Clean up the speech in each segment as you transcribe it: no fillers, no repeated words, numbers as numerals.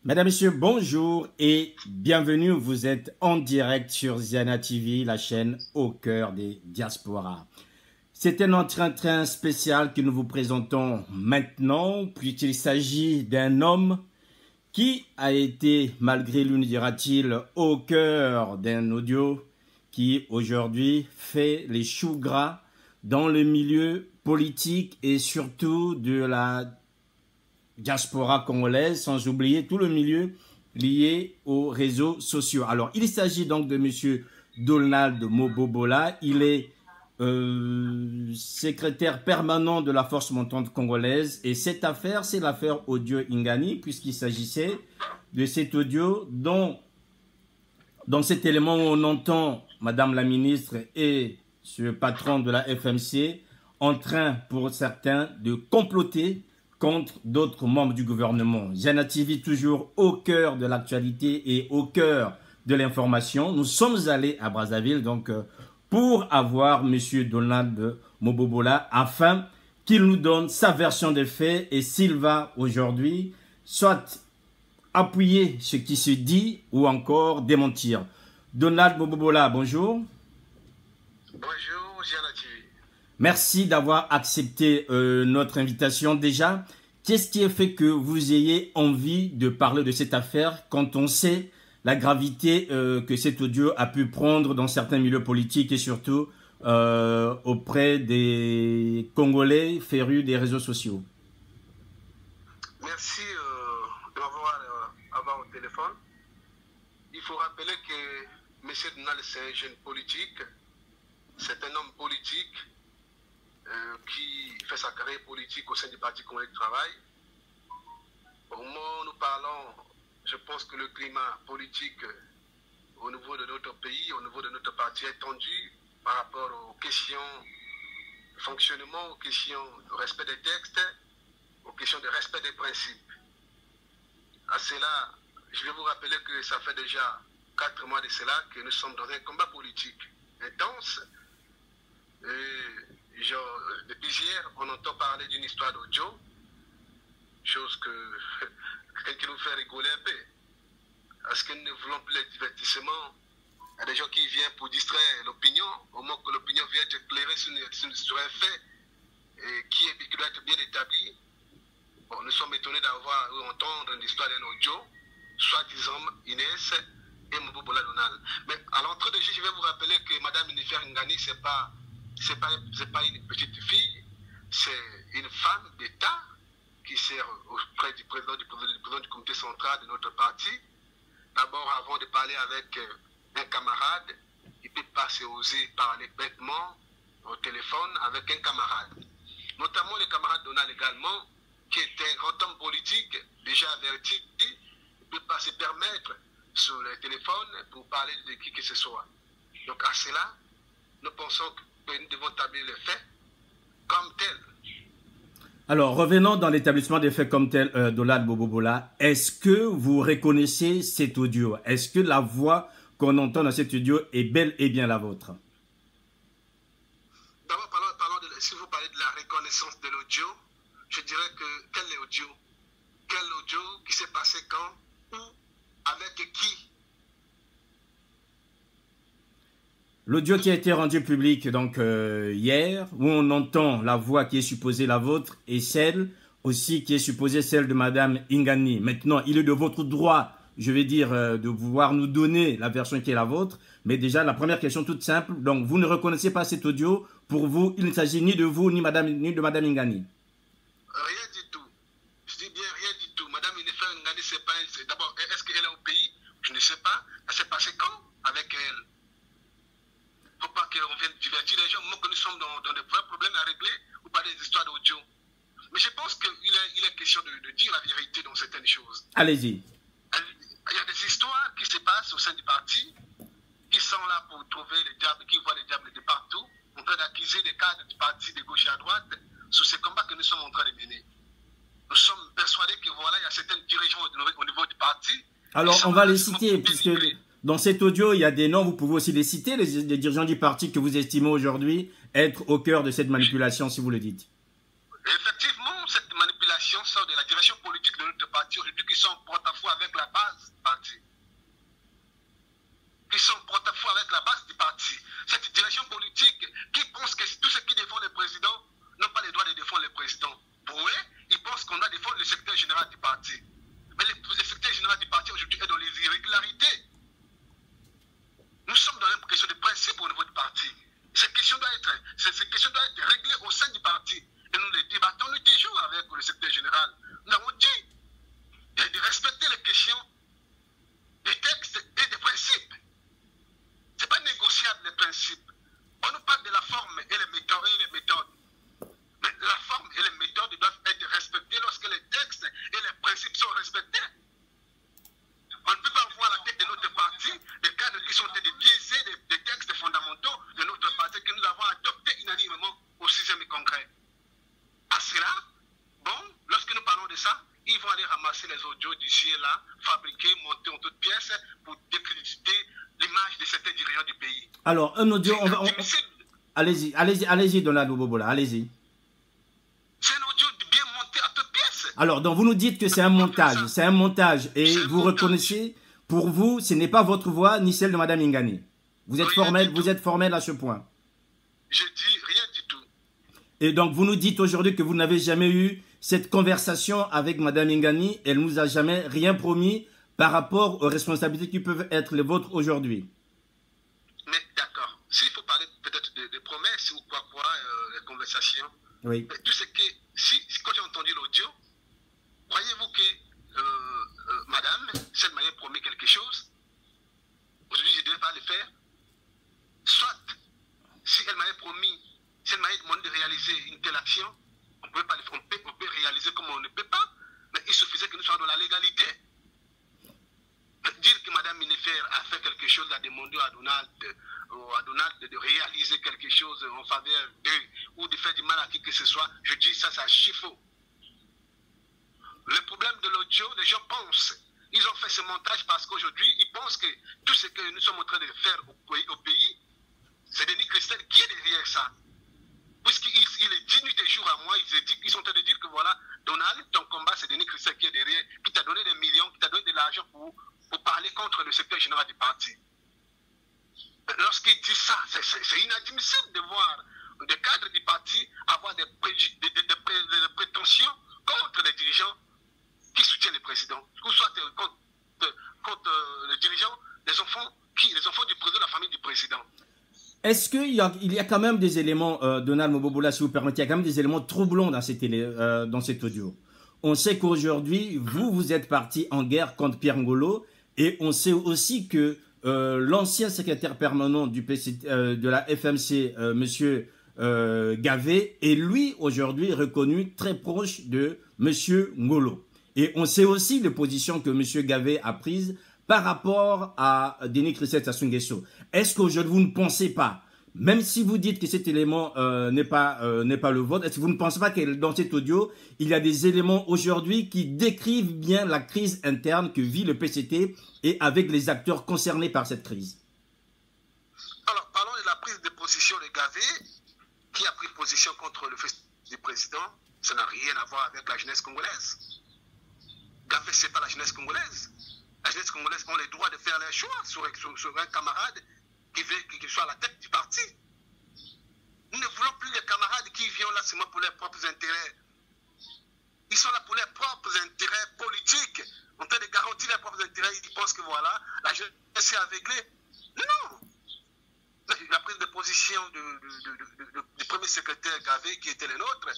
Mesdames, Messieurs, bonjour et bienvenue. Vous êtes en direct sur Ziana TV, la chaîne au cœur des diasporas. C'est un entretien spécial que nous vous présentons maintenant, puisqu'il s'agit d'un homme qui a été, malgré lui, nous dira-t-il, au cœur d'un audio qui aujourd'hui fait les choux gras dans le milieu politique et surtout de la diaspora congolaise, sans oublier tout le milieu lié aux réseaux sociaux. Alors, il s'agit donc de M. Donald Mobobola. Il est secrétaire permanent de la force montante congolaise. Et cette affaire, c'est l'affaire Audio Ingani, puisqu'il s'agissait de cet audio dont, dans cet élément où on entend Madame la ministre et ce patron de la FMC en train, pour certains, de comploter contre d'autres membres du gouvernement. Ziana TV, toujours au cœur de l'actualité et au cœur de l'information. Nous sommes allés à Brazzaville donc pour avoir M. Donald Mobobola afin qu'il nous donne sa version des faits et s'il va aujourd'hui soit appuyer ce qui se dit ou encore démentir. Donald Mobobola, bonjour. Bonjour, Ziana TV. Merci d'avoir accepté notre invitation. Déjà, qu'est-ce qui a fait que vous ayez envie de parler de cette affaire quand on sait la gravité que cet audio a pu prendre dans certains milieux politiques et surtout auprès des Congolais férus des réseaux sociaux? Merci de m'avoir au téléphone. Il faut rappeler que M. Donald, c'est un jeune politique. C'est un homme politique qui fait sa carrière politique au sein du Parti congolais du travail. Au moment où nous parlons, je pense que le climat politique au niveau de notre pays, au niveau de notre parti est tendu par rapport aux questions de fonctionnement, aux questions de respect des textes, aux questions de respect des principes. À cela, je vais vous rappeler que ça fait déjà 4 mois de cela que nous sommes dans un combat politique intense. Depuis hier, on entend parler d'une histoire d'audio, chose qui nous fait rigoler un peu. Parce que nous ne voulons plus les divertissements. Il y a des gens qui viennent pour distraire l'opinion, au moment que l'opinion vient être éclairée sur un fait qui doit être bien établi. Bon, nous sommes étonnés d'avoir entendre l'histoire d'un audio, soi-disant Inès et Mobobola Donald. Mais à l'entrée de jeu, je vais vous rappeler que Mme Jennifer Ngani, c'est pas une petite fille, c'est une femme d'État qui sert auprès du président du comité central de notre parti. D'abord, avant de parler avec un camarade, il ne peut pas oser parler bêtement au téléphone avec un camarade. Notamment le camarade Donald également, qui est un grand homme politique, déjà averti, il ne peut pas se permettre sur le téléphone pour parler de qui que ce soit. Donc à cela, nous pensons que nous devons établir les faits comme tels. Alors, revenons dans l'établissement des faits comme tel, Donald Mobobola. Est-ce que vous reconnaissez cet audio? Est-ce que la voix qu'on entend dans cet audio est bel et bien la vôtre? D'abord, si vous parlez de la reconnaissance de l'audio, je dirais que quel est l'audio? Quel audio qui s'est passé quand? Où? Avec qui? L'audio qui a été rendu public donc hier, où on entend la voix qui est supposée la vôtre et celle aussi qui est supposée celle de Madame Ingani. Maintenant, il est de votre droit, je vais dire, de pouvoir nous donner la version qui est la vôtre. Mais déjà, la première question toute simple, donc vous ne reconnaissez pas cet audio. Pour vous, il ne s'agit ni de vous ni de Madame Ingani. Rien du tout. Je dis bien rien du tout. Madame Ingani, c'est pas... D'abord, est-ce qu'elle est au pays? Je ne sais pas. Elle s'est passée quand avec elle? Il ne faut pas qu'on vienne divertir les gens, au moment que nous sommes dans des vrais problèmes à régler, ou pas des histoires d'audio. Mais je pense qu'il est question de dire la vérité dans certaines choses. Allez-y. Il y a des histoires qui se passent au sein du parti, qui sont là pour trouver les diables, qui voient les diables de partout, en train d'accuser des cadres du parti de gauche et à droite, sur ces combats que nous sommes en train de mener. Nous sommes persuadés que voilà, il y a certains dirigeants au niveau du parti. Alors, on va les citer, puisque dans cet audio, il y a des noms, vous pouvez aussi les citer, les dirigeants du parti que vous estimez aujourd'hui être au cœur de cette manipulation, si vous le dites. Effectivement, cette manipulation information sort de la direction politique de notre parti aujourd'hui qui sont en porte-à-faux avec la base du parti. Qui sont en porte-à-faux avec la base du parti. Cette direction politique qui pense que tous ceux qui défendent le président n'ont pas le droit de défendre le président. Pour eux, ils pensent qu'on doit défendre le secrétaire général du parti. Mais le secrétaire général du parti aujourd'hui est dans les irrégularités. Nous sommes dans une question de principe au niveau du parti. Cette question doit être réglée au sein du parti. Et nous les débattons nous toujours avec le secrétaire général. Nous avons dit de respecter les questions des textes et des principes. Ce n'est pas négociable les principes. On nous parle de la forme et les méthodes. Mais la forme et les méthodes doivent être respectées lorsque les textes et les principes sont respectés. On ne peut pas voir à la tête de notre parti des cadres qui sont en train de biaiser des textes fondamentaux de notre parti que nous avons adoptés unanimement au 6e congrès. À cela, bon, lorsque nous parlons de ça, ils vont aller ramasser les audios d'ici et là, fabriquer, monter en toutes pièces pour décréditer l'image de certains dirigeants du pays. Alors, un audio, allez-y, Donald Bobola, allez-y. C'est un audio bien monté à toutes pièces. Alors, donc vous nous dites que c'est un montage, et vous reconnaissez, pour vous, ce n'est pas votre voix ni celle de Mme Ingani. Vous êtes formel à ce point. Je dis rien du tout. Et donc, vous nous dites aujourd'hui que vous n'avez jamais eu cette conversation avec Mme Ingani, elle ne nous a jamais rien promis par rapport aux responsabilités qui peuvent être les vôtres aujourd'hui. Mais d'accord, s'il faut parler peut-être de promesses ou quoi, les conversations, oui. Mais tout ce que, quand j'ai entendu l'audio, croyez-vous que madame, si elle m'avait promis quelque chose, aujourd'hui je ne devais pas le faire, soit si elle m'avait promis, si elle m'avait demandé de réaliser une telle action, on peut réaliser comme on ne peut pas, mais il suffisait que nous soyons dans la légalité. Dire que Mme Minefer a fait quelque chose, a demandé à Donald de réaliser quelque chose en faveur d'eux ou de faire du mal à qui que ce soit, je dis ça, c'est archi faux. Le problème de l'audio, les gens pensent, ils ont fait ce montage parce qu'aujourd'hui, ils pensent que tout ce que nous sommes en train de faire au pays, c'est Denis Christel qui est derrière ça. Puisqu'il est 10 nuits et jours à moi, ils sont en train de dire que voilà, Donald, ton combat, c'est Denis Christel qui est derrière, qui t'a donné des millions, qui t'a donné de l'argent pour parler contre le secrétaire général du parti. Lorsqu'il dit ça, c'est inadmissible de voir des cadres du parti avoir des prétentions contre les dirigeants qui soutiennent le président, ou soit contre les dirigeants, les enfants du président, la famille du président. Est-ce qu'il y a quand même des éléments, Donald Mobobola, si vous permettez, il y a quand même des éléments troublants dans cet audio. On sait qu'aujourd'hui, vous êtes parti en guerre contre Pierre Ngolo, et on sait aussi que l'ancien secrétaire permanent de la FMC, monsieur Gavé, est lui aujourd'hui reconnu très proche de monsieur Ngolo. Et on sait aussi les positions que monsieur Gavé a prises par rapport à Denis Christel Sassou Nguesso. Est-ce qu'aujourd'hui vous ne pensez pas, même si vous dites que cet élément n'est pas le vôtre, est-ce que vous ne pensez pas que dans cet audio, il y a des éléments aujourd'hui qui décrivent bien la crise interne que vit le PCT et avec les acteurs concernés par cette crise? Alors, parlons de la prise de position de Gavé, qui a pris position contre le fils du président. Ça n'a rien à voir avec la jeunesse congolaise. Gavé, ce n'est pas la jeunesse congolaise. La jeunesse congolaise ont le droit de faire leur choix sur un camarade qui soit à la tête du parti. Nous ne voulons plus les camarades qui viennent là seulement pour leurs propres intérêts. Ils sont là pour leurs propres intérêts politiques, en train de garantir leurs propres intérêts. Ils pensent que voilà, la jeunesse est aveuglée. Non. La prise de position du premier secrétaire Gavé, qui était le nôtre,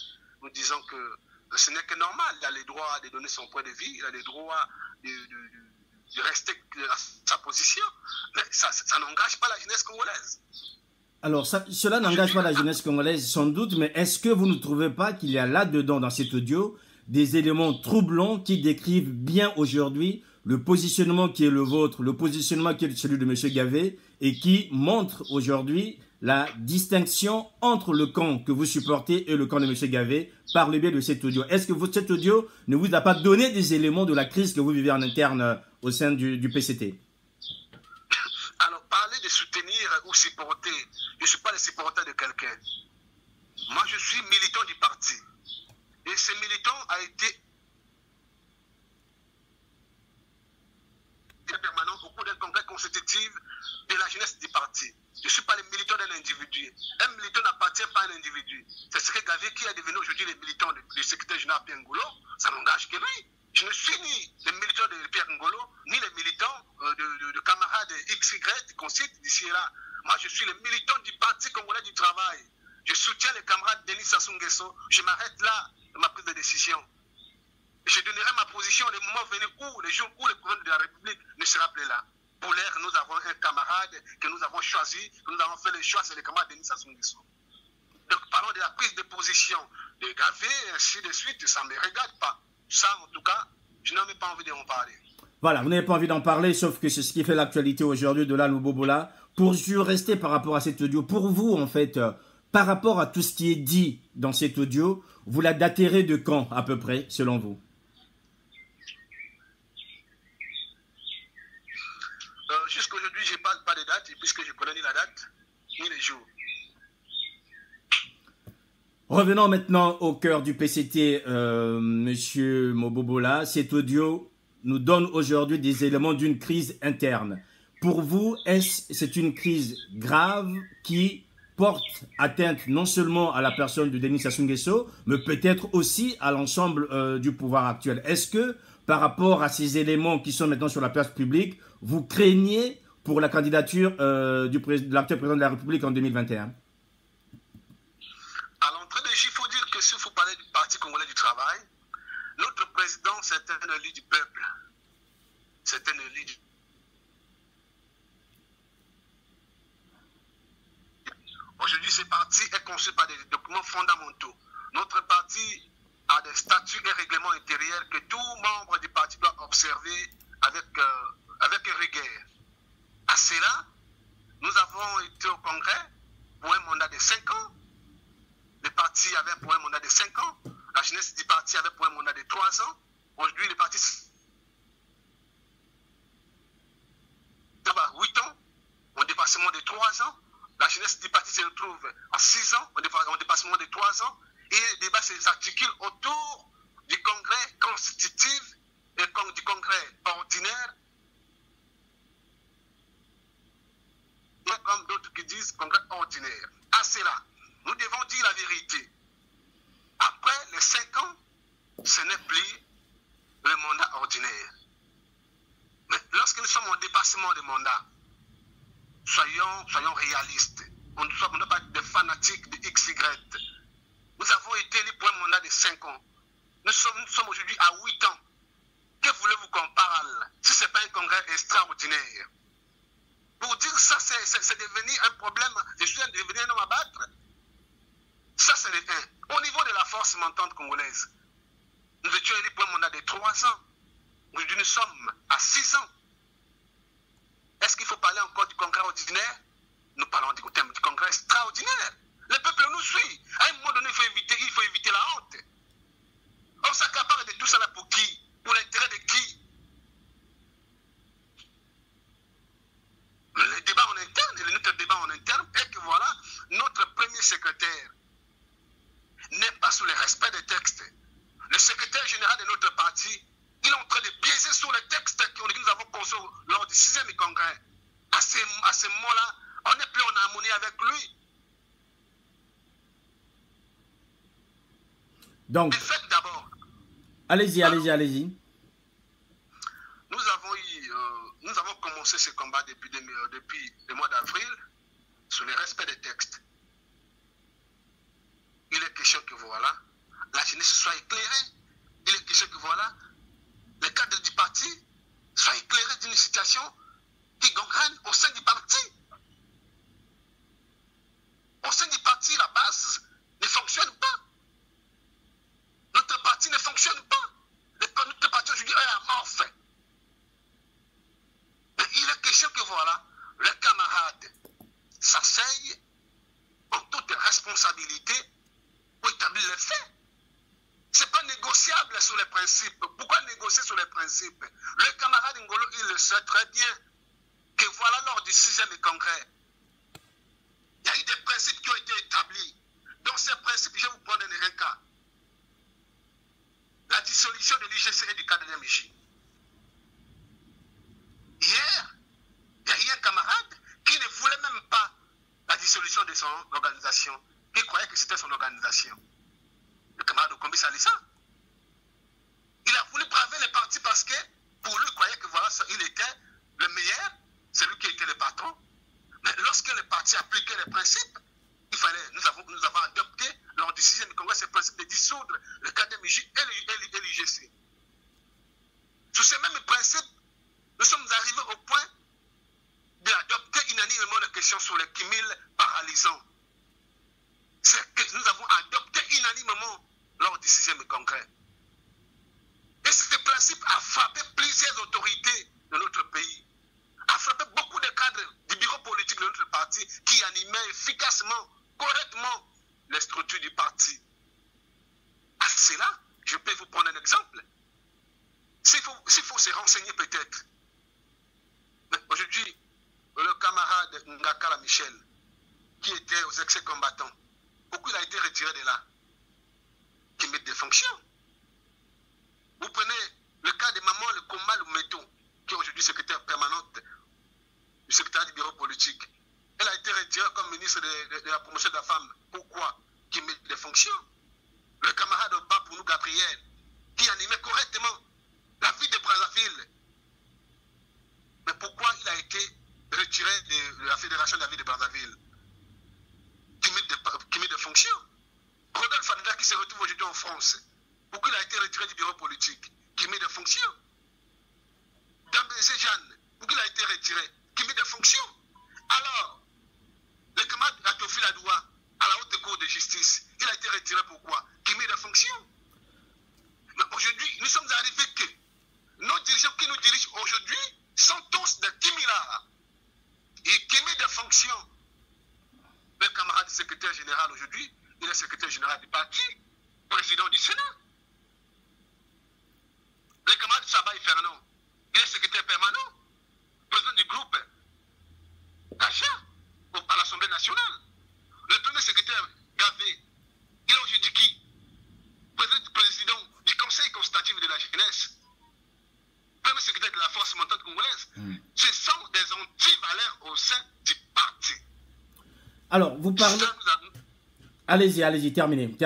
nous disons que ce n'est que normal. Il a le droit de donner son point de vue, il a le droit de rester à sa position, mais ça n'engage pas la jeunesse congolaise. Alors, cela n'engage pas la jeunesse congolaise, sans doute, mais est-ce que vous ne trouvez pas qu'il y a là-dedans, dans cet audio, des éléments troublants qui décrivent bien aujourd'hui le positionnement qui est le vôtre, le positionnement qui est celui de M. Gavé, et qui montre aujourd'hui la distinction entre le camp que vous supportez et le camp de M. Gavé par le biais de cet audio? Est-ce que cet audio ne vous a pas donné des éléments de la crise que vous vivez en interne au sein du PCT? Alors, parler de soutenir ou supporter, je ne suis pas le supporter de quelqu'un. Moi, je suis militant du parti. de ces militants a été permanent au cours d'un congrès constitutif de la jeunesse du parti. Je ne suis pas le militant d'un individu. Un militant n'appartient pas à un individu. C'est ce que Gavier qui est devenu aujourd'hui le militant du secrétaire général Pierre Ngolo, ça n'engage que lui. Je ne suis ni le militant de Pierre Ngolo, ni le militant de camarades XY qu'on cite d'ici et là. Moi, je suis le militant du Parti congolais du travail. Je soutiens le camarade Denis Sassou Nguesso. Je m'arrête là de ma prise de décision. Je donnerai ma position le moment venu où, le jour où le président de la République ne sera plus là. Pour l'heure, nous avons un camarade que nous avons choisi, que nous avons fait le choix, c'est le camarade Denis Sassou Nguesso. Donc, parlons de la prise de position de Gavier, ainsi de suite, ça ne me regarde pas. Ça, en tout cas, je n'en ai pas envie d'en parler. Voilà, vous n'avez pas envie d'en parler, sauf que c'est ce qui fait l'actualité aujourd'hui de Lalo Bobola. Pour rester par rapport à cet audio, pour vous, en fait, par rapport à tout ce qui est dit dans cet audio, vous la daterez de quand, à peu près, selon vous? Jusqu'aujourd'hui, je ne parle pas de date, puisque je ne connais ni la date, ni les jours. Revenons maintenant au cœur du PCT, Monsieur Mobobola. Cet audio nous donne aujourd'hui des éléments d'une crise interne. Pour vous, c'est une crise grave qui porte atteinte non seulement à la personne de Denis Sassou Nguesso, mais peut-être aussi à l'ensemble du pouvoir actuel. Est-ce que, par rapport à ces éléments qui sont maintenant sur la place publique, vous craignez pour la candidature de l'actuel président de la République en 2021? À l'entrée de jeu, il faut dire que s'il faut parler du Parti congolais du travail, notre président, c'est un élu du peuple. C'est un élu du... Aujourd'hui, ce parti est conçu par des documents fondamentaux. Notre parti a des statuts et règlements intérieurs que tout membre du parti doit observer avec rigueur. À cela, nous avons été au Congrès pour un mandat de 5 ans. Le parti avait pour un mandat de 5 ans. La jeunesse du parti avait pour un mandat de 3 ans. Aujourd'hui, le parti a 8 ans, en dépassement de 3 ans. La jeunesse du parti se retrouve à 6 ans, en dépassement de 3 ans. Et le débat s'articule autour du congrès constitutif et du congrès ordinaire. Et comme d'autres qui disent congrès ordinaire. À cela, nous devons dire la vérité. Après les 5 ans, ce n'est plus le mandat ordinaire. Mais lorsque nous sommes en dépassement de mandat, soyons réalistes. On ne doit pas être des fanatiques de XY. Nous avons été élus pour un mandat de 5 ans. Nous sommes aujourd'hui à 8 ans. Que voulez-vous qu'on parle si ce n'est pas un congrès extraordinaire? Pour dire ça, c'est devenu un problème. Je suis devenu un homme à battre. Ça, c'est le 1. Au niveau de la force montante congolaise, nous étions élus pour un mandat de 3 ans. Aujourd'hui, nous sommes à 6 ans. Est-ce qu'il faut parler encore du congrès ordinaire? Nous parlons du congrès extraordinaire. Le peuple nous suit. À un moment donné, il faut éviter la honte. On s'accapare de tout ça là pour qui? Pour l'intérêt de qui? Le débat en interne, notre débat en interne est que voilà, notre premier secrétaire n'est pas sous le respect des textes. Le secrétaire général de notre parti, il est en train de biaiser sur les textes que nous avons conçus lors du 6e congrès. À ce moment-là, on n'est plus en harmonie avec lui. Donc, d'abord. Allez-y. Nous avons commencé ce combat depuis le mois d'avril sur le respect des textes. Il est question que voilà, la jeunesse soit éclairée. Il est question que voilà, les cadres du parti soient éclairés d'une situation qui gangrène au sein du parti. Au sein du parti, la base ne fonctionne pas. Notre parti ne fonctionne pas. Notre parti aujourd'hui est amorphe. Mais il est question que voilà, les camarades s'asseyent en toute responsabilité pour établir les faits. Ce n'est pas négociable sur les principes. Pourquoi négocier sur les principes? Le camarade Ngolo, il le sait très bien que voilà, lors du 6e congrès, il y a eu des principes qui ont été établis. Dans ces principes, je vais vous prendre un cas. dissolution de l'IGC et du KDMJ. Hier, il y a un camarade qui ne voulait même pas la dissolution de son organisation, qui croyait que c'était son organisation. Le camarade Okombi Salissa. Il a voulu braver les partis parce que, pour lui, il croyait que voilà, il était le meilleur, celui qui était le patron. Mais lorsque les partis appliquaient les principes, nous avons adopté lors du 6e congrès ce principe de dissoudre le KDMJ et l'IGC. Sous ces mêmes principes, nous sommes arrivés au point d'adopter unanimement la question sur les cumuls paralysants. C'est que nous avons adopté unanimement lors du 6e congrès. Et ce principe a frappé plusieurs autorités de notre pays, a frappé beaucoup de cadres du bureau politique de notre parti qui animaient efficacement, correctement les structures du parti. À cela, je peux vous prendre un exemple. S'il faut se renseigner peut-être. Mais aujourd'hui, le camarade Ngakala Michel, qui était aux excès combattants, pourquoi il a été retiré de là? Qui met des fonctions. Vous prenez le cas de Maman Le Combat Lumeto, qui est aujourd'hui secrétaire permanente du secrétaire du bureau politique. Elle a été retirée comme ministre de la promotion de la femme. Pourquoi? Qui met des fonctions. Le camarade Bapounou Gabriel, qui animait correctement la vie de Brazzaville. Mais pourquoi il a été retiré de la Fédération de la vie de Brazzaville? Qui met des fonctions. Rodolphe Fadda qui se retrouve aujourd'hui en France. Pourquoi il a été retiré du bureau politique? Qui met des fonctions. Dambézé Jeanne, pourquoi il a été retiré? Qui met des fonctions. Alors, le camarade Atofi Ladoua, à la haute cour de justice, il a été retiré pourquoi? Qui met des fonctions. Mais aujourd'hui, nous sommes arrivés que nos dirigeants qui nous dirigent aujourd'hui sont tous des timilards et qui met des fonctions. Le camarade secrétaire général aujourd'hui, il est secrétaire général du parti, président du Sénat. Le camarade Sabaï Fernand, il est secrétaire permanent, président du groupe Kacha à l'Assemblée nationale. Le premier secrétaire Gavé, il est aujourd'hui qui? Président du Conseil consultatif de la jeunesse. Premier secrétaire de la force montante congolaise. Ce sont des antivaleurs au sein du parti. Alors, vous parlez... Allez-y, terminez.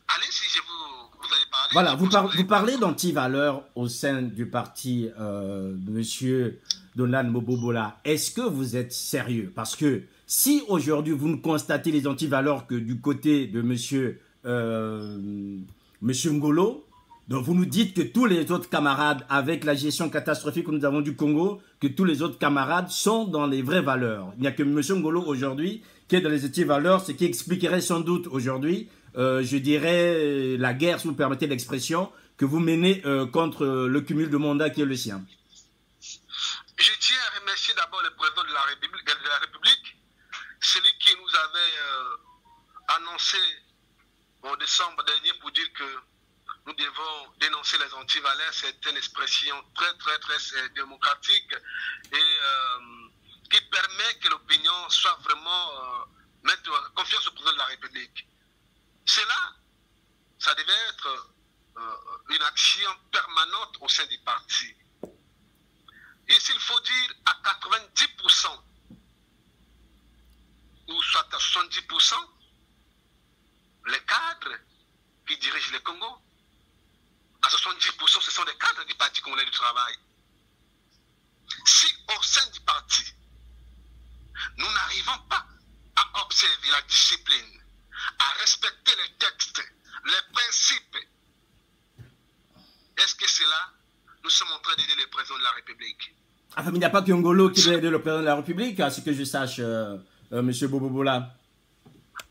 Allez-y, vous allez parler. Voilà, vous parlez d'antivaleurs au sein du parti, monsieur Donald Mobobola. Est-ce que vous êtes sérieux? Parce que si aujourd'hui vous ne constatez les antivaleurs que du côté de monsieur Ngolo, donc vous nous dites que tous les autres camarades, avec la gestion catastrophique que nous avons du Congo, que tous les autres camarades sont dans les vraies valeurs. Il n'y a que M. Ngolo aujourd'hui qui est dans les antivaleurs, ce qui expliquerait sans doute aujourd'hui, je dirais, la guerre, si vous permettez l'expression, que vous menez contre le cumul de mandat qui est le sien. Je tiens à remercier d'abord le président de la République, celui qui nous avait annoncé en décembre dernier pour dire que nous devons dénoncer les antivaleurs. C'est une expression très démocratique et qui permet que l'opinion soit vraiment mettre confiance au président de la République. Cela, ça devait être une action permanente au sein du parti. Et s'il faut dire à 90%, ou soit à 70%, les cadres qui dirigent le Congo, à 70%, ce sont des cadres du Parti congolais du travail. Si au sein du parti, nous n'arrivons pas à observer la discipline, à respecter les textes, les principes, est-ce que c'est là, nous sommes en train d'aider le président de la République? Enfin, il n'y a pas que Ngolo qui doit aider le président de la République, à ce que je sache, M. Bobobola.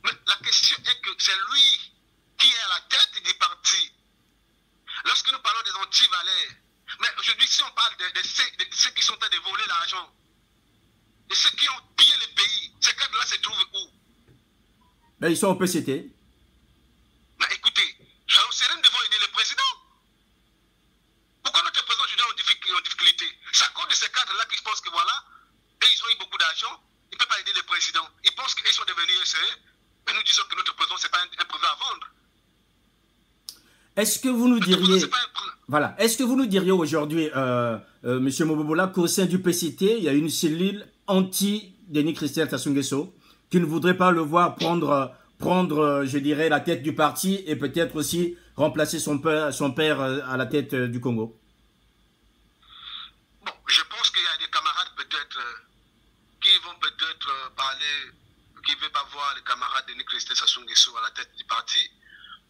Mais la question est que c'est lui qui est à la tête du parti. Lorsque nous parlons des antivaleurs, mais aujourd'hui, si on parle de ceux qui sont en train de voler l'argent, de ceux qui ont pillé le pays, ces cadres-là se trouvent où? Ben, ils sont au PCT. Mais écoutez, nous devons aider le président. Pourquoi notre président aujourd'hui est en difficulté? C'est à cause de ces cadres-là qui pensent que voilà, et ils ont eu beaucoup d'argent, ils ne peuvent pas aider le président. Ils pensent qu'ils sont devenus SE, mais nous disons que notre président, ce n'est pas un président à vendre. Est-ce que vous nous diriez, C'est pas un problème. voilà, est-ce que vous nous diriez aujourd'hui, Monsieur Mobobola, qu'au sein du PCT, il y a une cellule anti-Denis Christian Sassou Nguesso qui ne voudrait pas le voir prendre, je dirais, la tête du parti et peut-être aussi remplacer son père à la tête du Congo? Bon, je pense qu'il y a des camarades peut-être qui vont peut-être parler, qui ne veulent pas voir les camarades de Denis Christian Sassou Nguesso à la tête du parti.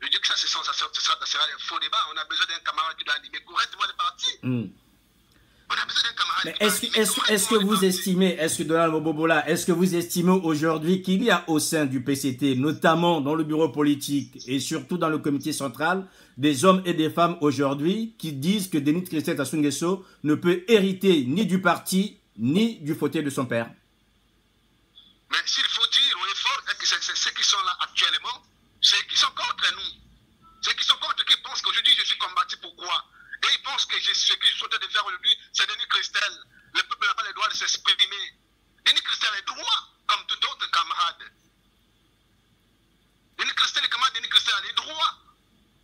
Je dis que ça sera des faux débats. On a besoin d'un camarade qui doit animer correctement le parti. On a besoin d'un camarade Mais qui doit animer correctement est-ce que vous estimez, est-ce que Donald Mobobola, est-ce que vous estimez aujourd'hui qu'il y a au sein du PCT, notamment dans le bureau politique et surtout dans le comité central, des hommes et des femmes aujourd'hui qui disent que Denis Christian Sassou Nguesso ne peut hériter ni du parti ni du fauteuil de son père? Mais s'il faut dire au effort, c'est ceux qui sont là actuellement, ceux qui sont contre nous. Ceux qui sont contre, qui pensent qu'aujourd'hui je suis combattu, pourquoi? Et ils pensent que ce que je suis en train de faire aujourd'hui, c'est Denis Christel. Le peuple n'a pas le droit de s'exprimer. Denis Christel est droit, comme tout autre camarade. Denis Christel, les camarades Denis Christel a les droits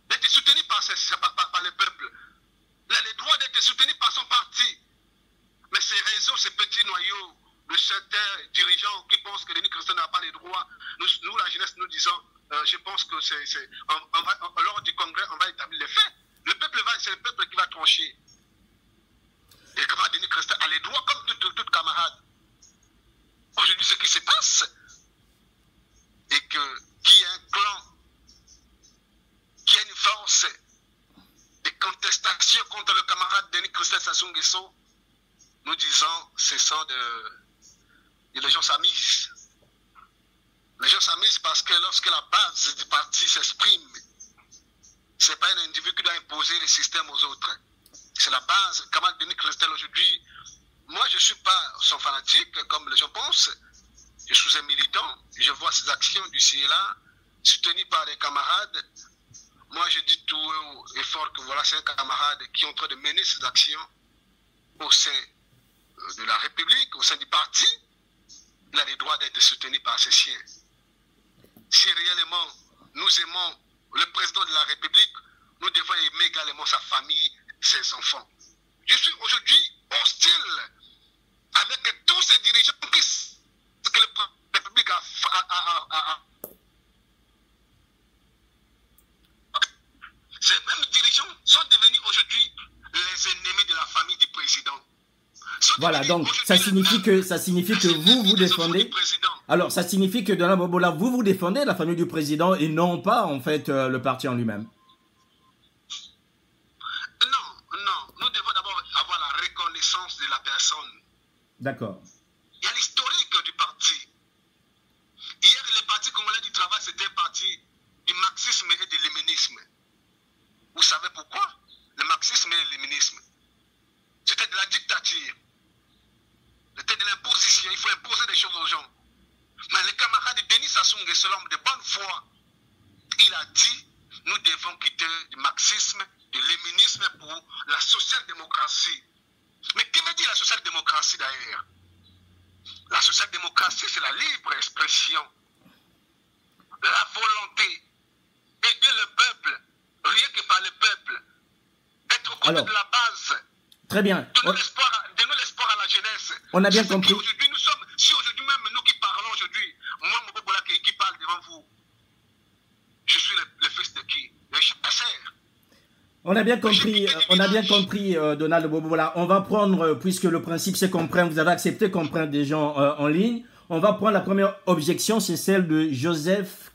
d'être soutenu par le peuple. Il a les droits d'être soutenu par son parti. Mais ces réseaux, ces petits noyaux de certains dirigeants qui pensent que Denis Christel n'a pas les droits, nous, la jeunesse, nous disons, je pense que lors du congrès, on va établir les faits. C'est le peuple qui va trancher. Les camarades Denis Christel a les droits comme tout camarade. Aujourd'hui, ce qui se passe, et qu'il y a un clan, qu'il y a une force de contestation contre le camarade Denis Christel Sassou Nguesso, nous disons, ce sont les gens s'amusent. Les gens s'amusent parce que lorsque la base du parti s'exprime, ce n'est pas un individu qui doit imposer le système aux autres. C'est la base. Camarade Denis Christel aujourd'hui, moi je ne suis pas son fanatique comme les gens pensent. Je suis un militant. Je vois ses actions du CILA soutenues par des camarades. Moi je dis tout haut et fort que voilà, c'est un camarade qui est en train de mener ses actions au sein de la République, au sein du parti. Il a les droits d'être soutenu par ses siens. Si réellement nous aimons le président de la République, nous devons aimer également sa famille, ses enfants. Je suis aujourd'hui hostile avec tous ces dirigeants que la République a. Ces mêmes dirigeants sont devenus aujourd'hui les ennemis de la famille du président. Voilà, donc ça signifie que vous défendez. Alors, ça signifie que Donald Mobobola, vous défendez la famille du président et non pas, en fait, le parti en lui-même. Non. Nous devons d'abord avoir la reconnaissance de la personne. D'accord. Il y a l'historique du parti. Hier, le Parti congolais du travail, c'était un parti du marxisme et du léninisme. Vous savez pourquoi? Le marxisme et le léninisme. C'était de la dictature. C'était de l'imposition. Il faut imposer des choses aux gens. Mais le camarade Denis Sassou Nguesso, l'homme de bonne foi, il a dit, nous devons quitter le marxisme, le léninisme pour la social-démocratie. Mais que veut dire la social-démocratie d'ailleurs? La social-démocratie, c'est la libre expression, la volonté, aider le peuple, rien que par le peuple, être au côté de la base. Très bien. Donner l'espoir à la jeunesse. On a bien compris. Si aujourd'hui même nous qui parlons aujourd'hui, moi Mobobola qui parle devant vous, je suis le fils de qui? Le chasseur. On a bien compris, Donald Mobobola. On va prendre, puisque le principe c'est qu'on prenne, vous avez accepté qu'on prenne des gens en ligne, on va prendre la première objection, c'est celle de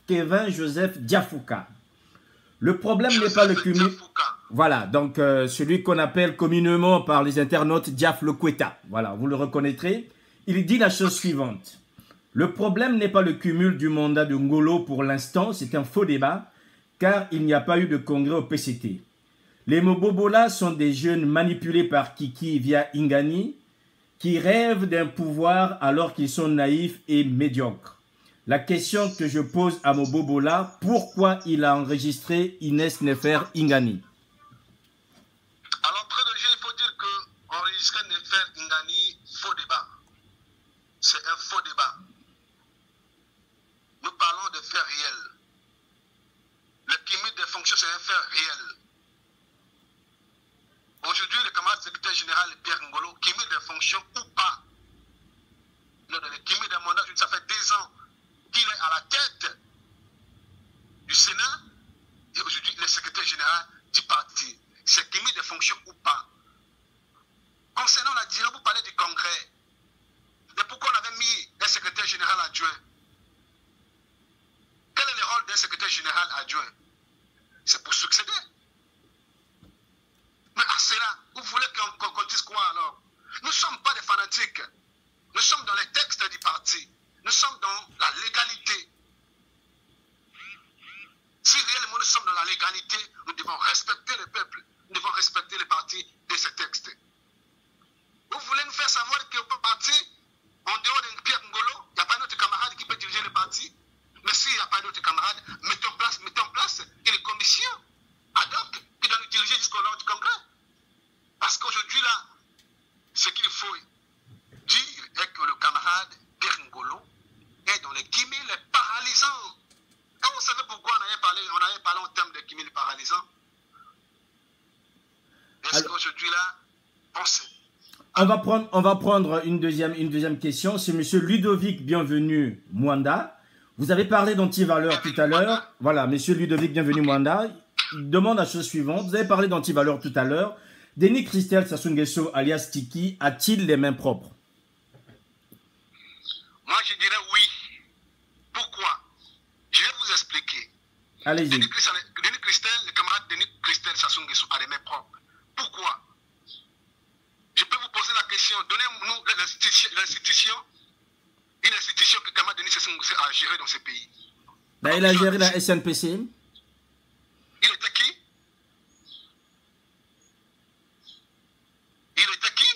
Kevin Joseph Diafouka. Le problème n'est pas le cumul. Voilà, donc celui qu'on appelle communément par les internautes Diaf le Kweta. Voilà, vous le reconnaîtrez. Il dit la chose suivante. Le problème n'est pas le cumul du mandat de Ngolo pour l'instant, c'est un faux débat, car il n'y a pas eu de congrès au PCT. Les Mobobola sont des jeunes manipulés par Kiki via Ingani, qui rêvent d'un pouvoir alors qu'ils sont naïfs et médiocres. La question que je pose à Mobobola, pourquoi il a enregistré Inès Nefer Ingani? Alors, très de jeu, il faut dire que enregistrer Nefer Ingani, faux débat. C'est un faux débat. Nous parlons de faits réels. Le cumul des fonctions, c'est un fait secrétaire réel. Aujourd'hui, le camarade secrétaire général Pierre Ngolo cumule des fonctions ou pas. Il cumule des mandats, ça fait 2 ans qu'il est à la tête du Sénat et aujourd'hui il est secrétaire général du parti. C'est cumule des fonctions ou pas. Concernant la direction, vous parlez du congrès. Et pourquoi on avait mis un secrétaire général adjoint? Quel est le rôle d'un secrétaire général adjoint? C'est pour succéder. Mais à cela, vous voulez qu'on dise quoi alors? Nous ne sommes pas des fanatiques. Nous sommes dans les textes du parti. Nous sommes dans la légalité. Si réellement nous sommes dans la légalité, nous devons respecter le peuple. Nous devons respecter le parti et ses textes. Vous voulez nous faire savoir que le parti, en dehors de Pierre Ngolo, il n'y a pas d'autre camarade qui peut diriger le parti? Mais s'il n'y a pas d'autre camarade, mettons en place une commission ad hoc qui doit nous diriger jusqu'au lors du congrès. Parce qu'aujourd'hui, là, ce qu'il faut dire est que le camarade Pierre Ngolo est dans les guillemets les paralysants. Et vous savez pourquoi on avait parlé en termes de guillemets paralysants? Est-ce qu'aujourd'hui, là, on sait? On va prendre une deuxième question. C'est M. Ludovic Bienvenu Mwanda. Vous avez parlé d'antivaleur tout à l'heure. Voilà, M. Ludovic Bienvenu Mwanda. Il demande la chose suivante. Vous avez parlé d'antivaleur tout à l'heure. Denis Christel Sassou Nguesso alias Tiki a-t-il les mains propres? Moi, je dirais oui. Pourquoi? Je vais vous expliquer. Allez-y. Denis Christel, le camarade Denis Christel Sassou Nguesso a les mains propres. Pourquoi? Je peux vous poser la question. Donnez-nous l'institution, une institution que le camarade Denis Sassou Nguesso a gérée dans ce pays. Ben, il a géré la SNPC. Il était qui? Il était qui?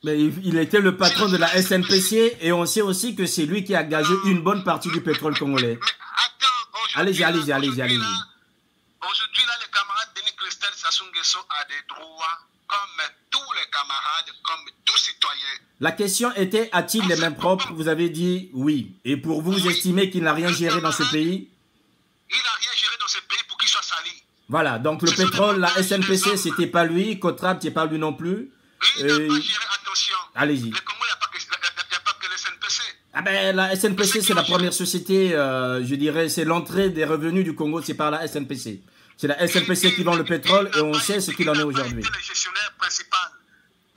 Mais il était le patron de la SNPC et on sait aussi que c'est lui qui a gagé une bonne partie du pétrole congolais. Mais attends, allez-y. Aujourd'hui, là, le camarade Denis Christel Sassou Nguesso a des droits comme tous les camarades, comme tous citoyens. La question était, a-t-il les mains propres? Vous avez dit oui. Et pour vous, vous estimez qu'il n'a rien géré dans ce pays? Il n'a rien géré dans ce pays pour qu'il soit sali. Voilà, donc le pétrole, la SNPC, c'était pas lui. Cotrap, c'est pas lui non plus. Il n'a pas géré, attention. Allez-y. Le Congo, il n'y a pas que le SNPC. Ah ben, la SNPC, c'est la première société, je dirais, c'est l'entrée des revenus du Congo, c'est par la SNPC. C'est la SNPC qui vend le pétrole et on sait ce qu'il en est aujourd'hui. Le gestionnaire principal.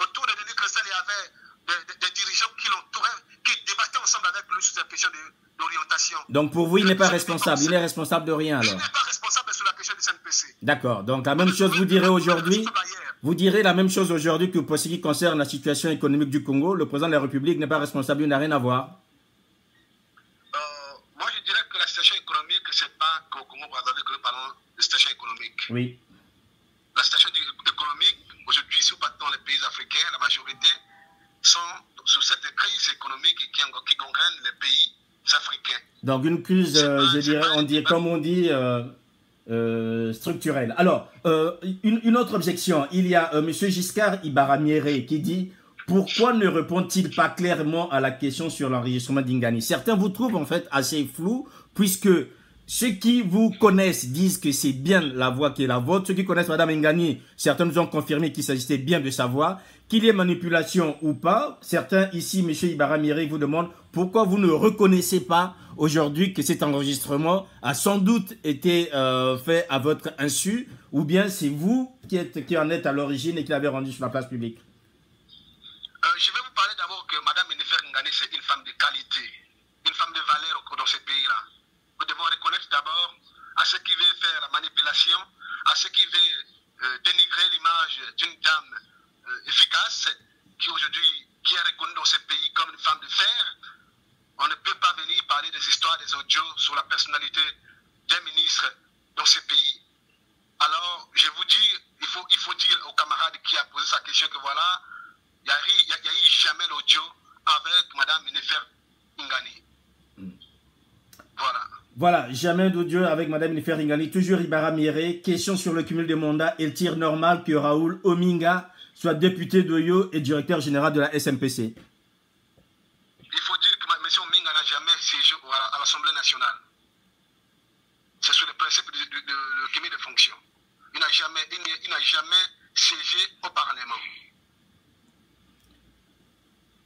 Autour de Denis Christel, il y avait des dirigeants qui l'entouraient, qui débattaient ensemble avec lui sur cette question d'orientation. Donc pour vous, il n'est pas responsable, il est responsable de rien alors. Il n'est pas responsable sur la question du SNPC. D'accord, donc la même chose vous direz aujourd'hui. Vous direz la même chose aujourd'hui que pour ce qui concerne la situation économique du Congo. Le président de la République n'est pas responsable, il n'a rien à voir. Moi, je dirais que la situation économique, c'est pas qu'au Congo-Brazzaville que nous parlons de situation économique. Oui. La situation économique, aujourd'hui, si vous partez dans les pays africains, la majorité sont sous cette crise économique qui gangrène les pays africains. Donc une crise, je dirais, comme on dit, structurelle. Alors, une autre objection. Il y a M. Giscard Ibaramiere qui dit « Pourquoi ne répond-il pas clairement à la question sur l'enregistrement d'Ingani ?» Certains vous trouvent en fait assez flou, puisque ceux qui vous connaissent disent que c'est bien la voix qui est la vôtre. Ceux qui connaissent Mme Ingani, certains nous ont confirmé qu'il s'agissait bien de sa voix. Qu'il y ait manipulation ou pas, certains ici, M. Ibaramiere, vous demandent pourquoi vous ne reconnaissez pas aujourd'hui que cet enregistrement a sans doute été fait à votre insu, ou bien c'est vous qui en êtes à l'origine et qui l'avez rendu sur la place publique. Je vais vous parler d'abord que Mme Yennefer Ngani, c'est une femme de qualité, une femme de valeur dans ce pays-là. Nous devons reconnaître d'abord à ceux qui veulent faire la manipulation, à ceux qui veulent dénigrer l'image d'une dame efficace, qui aujourd'hui est reconnue dans ce pays comme une femme de fer. On ne peut pas venir parler des histoires, des audios sur la personnalité des ministres dans ce pays. Alors, je vous dis, il faut dire aux camarades qui a posé sa question que voilà, il n'y a eu jamais l'audio avec Mme Yennefer Ngani. Voilà. Voilà, jamais d'audio avec Mme Yennefer Ngani. Toujours Ibaramiere. Question sur le cumul des mandats. Est-il normal que Raoul Ominga soit député d'Oyo et directeur général de la SNPC? Il faut dire que M. Ominga n'a jamais siégé à l'Assemblée nationale. C'est sur le principe de cumul de fonctions. fonctions. Il n'a jamais siégé au Parlement.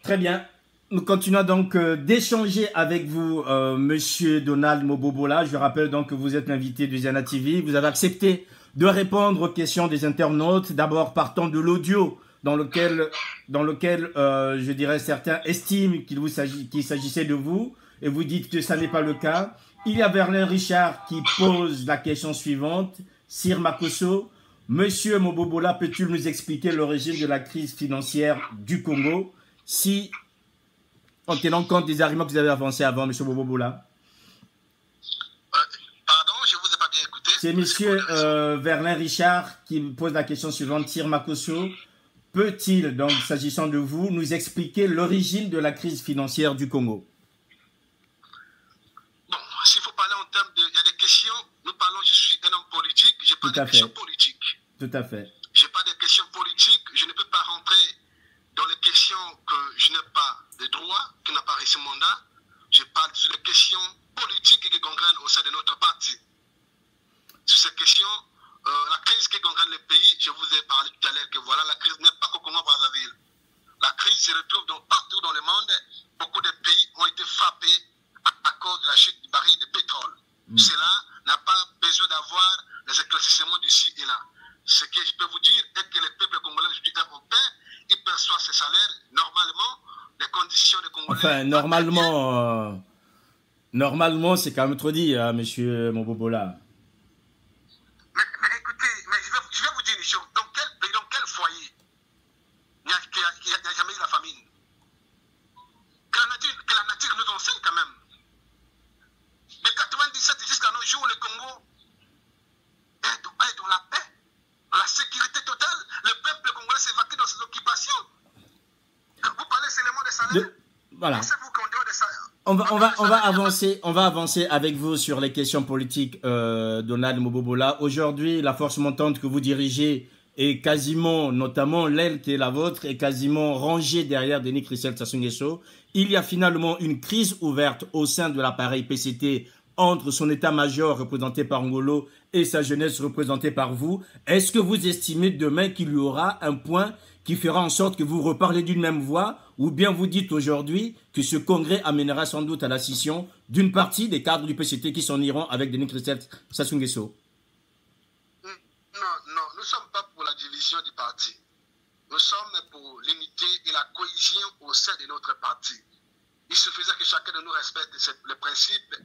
Très bien. Nous continuons donc d'échanger avec vous, Monsieur Donald Mobobola. Je rappelle donc que vous êtes l'invité de Ziana TV. Vous avez accepté de répondre aux questions des internautes, d'abord partant de l'audio dans lequel je dirais, certains estiment qu'il s'agissait de vous, et vous dites que ça n'est pas le cas. Il y a Verlin Richard qui pose la question suivante. Sir Makosso, Monsieur Mobobola, peut-il nous expliquer l'origine de la crise financière du Congo, si, en tenant compte des arguments que vous avez avancés avant, Monsieur Mobobola? Pardon, je ne vous ai pas bien écouté. C'est Monsieur Verlin Richard qui pose la question suivante. Sir Makosso, peut-il, donc, s'agissant de vous, nous expliquer l'origine de la crise financière du Congo? Bon, s'il faut parler en termes de... Il y a des questions, nous parlons, je suis un homme politique, je n'ai pas de questions politiques. Tout à fait. Je n'ai pas de questions politiques, je ne peux pas rentrer dans les questions que je n'ai pas de droit, qui n'a pas reçu mandat. Je parle sur les questions politiques qui gangrènent au sein de notre parti. Sur ces questions, la crise qui gangrène le pays, je vous ai parlé tout à l'heure que voilà, la crise n'est pas qu'au Congo-Brazzaville. La crise se retrouve partout dans le monde. Beaucoup de pays ont été frappés à cause de la chute du baril de pétrole. Cela n'a pas besoin d'avoir les éclaircissements d'ici et là. Ce que je peux vous dire est que le peuple congolais aujourd'hui est au pain, il perçoit ses salaires normalement, les conditions des Congolais... Enfin, normalement, c'est quand même trop dit, hein, Monsieur Mobobola. Mais écoutez, je vais vous dire une chose. Dans quel pays, dans quel foyer il n'y a jamais eu la famine? Que la nature nous enseigne quand même. De 97 jusqu'à nos jours, le Congo est dans la paix, dans la sécurité totale. Le peuple congolais s'évacue dans ses occupations. Vous parlez seulement des salaires. Voilà. Pensez-vous qu'en dehors des salaires... On va avancer avec vous sur les questions politiques, Donald Mobobola. Aujourd'hui, la force montante que vous dirigez est quasiment, notamment l'aile qui est la vôtre, est quasiment rangée derrière Denis Christel Sassou Nguesso. Il y a finalement une crise ouverte au sein de l'appareil PCT entre son état-major représenté par Ngolo et sa jeunesse représentée par vous. Est-ce que vous estimez demain qu'il y aura un point qui fera en sorte que vous reparlez d'une même voix, ou bien vous dites aujourd'hui que ce congrès amènera sans doute à la scission d'une partie des cadres du PCT qui s'en iront avec Denis Christel Sassou Nguesso? Non, nous ne sommes pas pour la division du parti. Nous sommes pour l'unité et la cohésion au sein de notre parti. Il suffisait que chacun de nous respecte le principe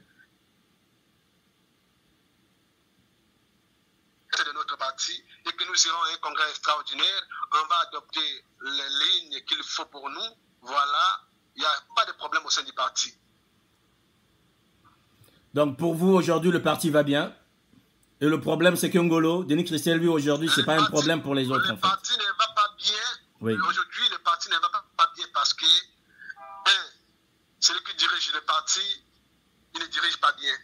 de notre parti et que nous irons à un congrès extraordinaire. On va adopter les lignes qu'il faut pour nous. Voilà, il n'y a pas de problème au sein du parti. Donc pour vous, aujourd'hui, le parti va bien. Et le problème, c'est que Ngolo, Denis Christel, lui, aujourd'hui, ce n'est pas un problème pour les autres. Le parti ne va pas bien. Oui. Aujourd'hui, le parti ne va pas bien parce que celui qui dirige le parti, il ne dirige pas bien.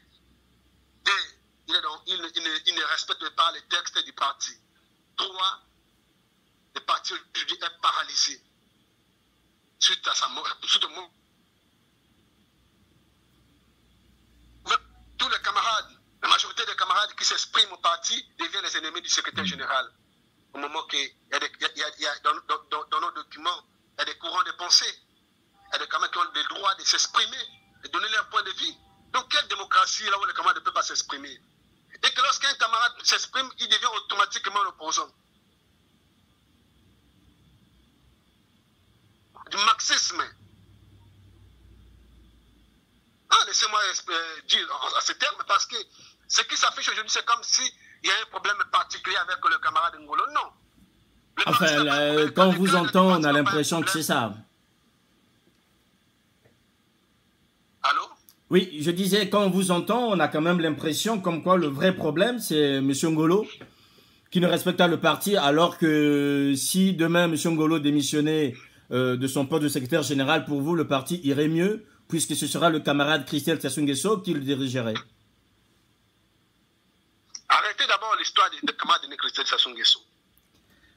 Et il ne respecte pas les textes du parti. 3, le parti aujourd'hui est paralysé suite à sa mort. Tous les camarades, la majorité des camarades qui s'expriment au parti deviennent les ennemis du secrétaire général. Au moment qu'il y a dans nos documents, il y a des courants de pensée. Il y a des camarades qui ont le droit de s'exprimer, de donner leur point de vue. Donc quelle démocratie là où les camarades ne peuvent pas s'exprimer? Et que lorsqu'un camarade s'exprime, il devient automatiquement l'opposant. Du marxisme. Laissez-moi dire à ce terme, parce que ce qui s'affiche aujourd'hui, c'est comme s'il y a un problème particulier avec le camarade Ngolo. Non. Enfin, quand on vous entend, on a l'impression que c'est ça. Allô? Oui, je disais, quand on vous entend, on a quand même l'impression comme quoi le vrai problème, c'est M. Ngolo qui ne respecte pas le parti, alors que si demain M. Ngolo démissionnait de son poste de secrétaire général, pour vous, le parti irait mieux, puisque ce sera le camarade Christel Sassou Nguesso qui le dirigerait. Arrêtez d'abord l'histoire de camarade de Christel Sassou Nguesso.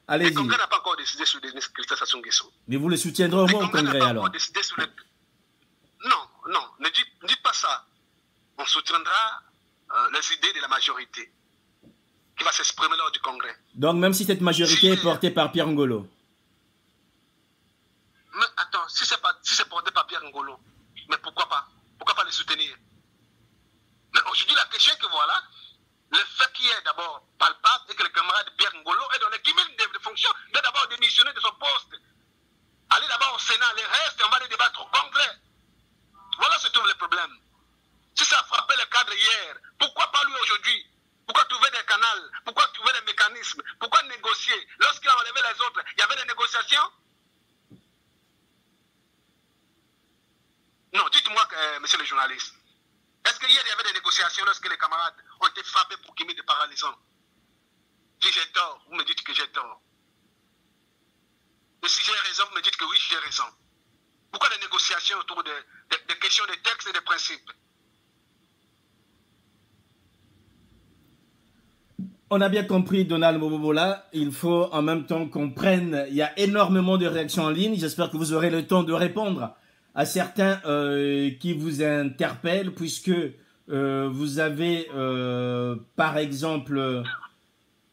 Allez-y. Le congrès n'a pas encore décidé sur Denis Christel Sassou Nguesso. Mais vous le soutiendrez au moins au congrès alors? Non, ne dites pas ça. On soutiendra les idées de la majorité. qui va s'exprimer lors du congrès. Donc même si cette majorité est portée par Pierre Ngolo. Mais attends, si c'est porté par Pierre Ngolo, mais pourquoi pas? Pourquoi pas les soutenir? Mais aujourd'hui, la question est que voilà, le fait qu'il est d'abord palpable et que le camarade Pierre Ngolo est dans les cumul de fonctions, doit d'abord démissionner de son poste. Aller d'abord au Sénat, les restes, on va les débattre au congrès. Voilà ce que trouve le problème. Si ça a frappé le cadre hier, pourquoi pas lui aujourd'hui? Pourquoi trouver des canaux? Pourquoi trouver des mécanismes? Pourquoi négocier? Lorsqu'il a enlevé les autres, il y avait des négociations? Non, dites-moi, monsieur le journaliste, est-ce qu'hier il y avait des négociations lorsque les camarades ont été frappés pour qu'il y ait des paralysants? Si j'ai tort, vous me dites que j'ai tort. Et si j'ai raison, vous me dites que oui, j'ai raison. Pourquoi des négociations autour des questions de textes et de principes? On a bien compris, Donald Mobobola. Il faut en même temps qu'on prenne. Il y a énormément de réactions en ligne. J'espère que vous aurez le temps de répondre à certains qui vous interpellent, puisque vous avez, par exemple,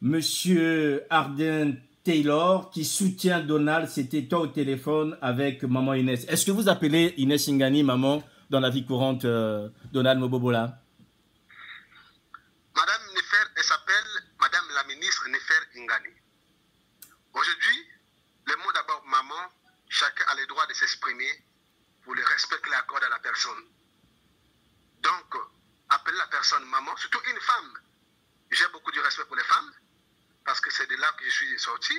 Monsieur Arden Taylor qui soutient Donald. C'était toi au téléphone avec maman Inès. Est-ce que vous appelez Inès Ngani maman dans la vie courante, Donald Mobobola? Madame Nefer, elle s'appelle Madame la ministre Nefer Ngani. Aujourd'hui, le mot d'abord maman, chacun a le droit de s'exprimer pour le respect qu'il accorde à la personne. Donc, appeler la personne maman, surtout une femme. J'ai beaucoup de respect pour les femmes, parce que c'est de là que je suis sorti.